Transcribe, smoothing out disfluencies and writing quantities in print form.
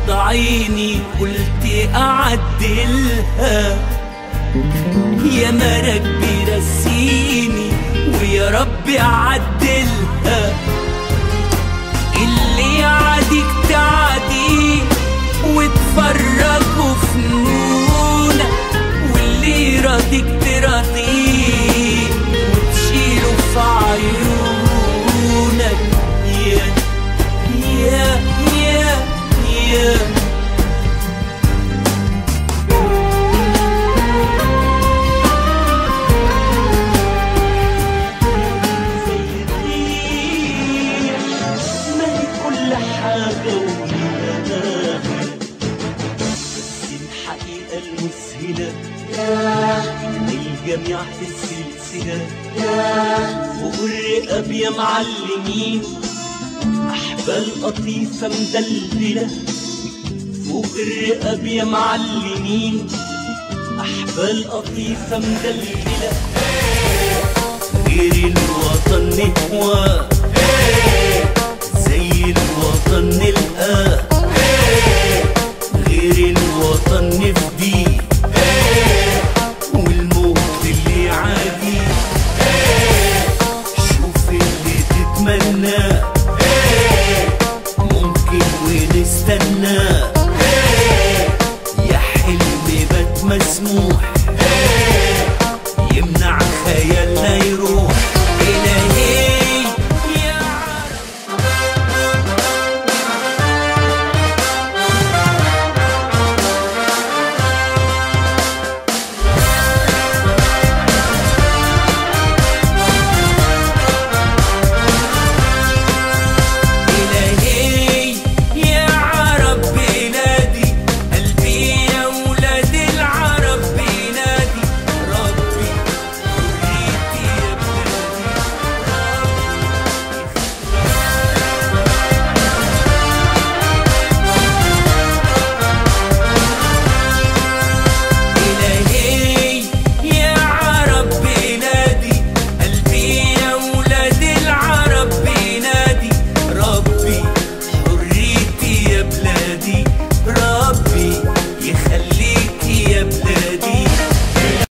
غمض عيني قلت أعدلها، يا مرق بيرسيني ويا رب أعدلها. اللي يعاديك تعديه وتفرجوا فنونك، واللي يراضيك تراضيه وتشيله في عيونك. يا يا يا يا حاجة وليها بس الحقيقة المذهلة إن الجميع في السلسلة فوق الرقاب يا معلمين، أحبال قطيفة مدلدلة. فوق الرقاب يا معلمين، أحبال قطيفة مدلدلة. غير الوطن نهوى زي الوطن نلقاه،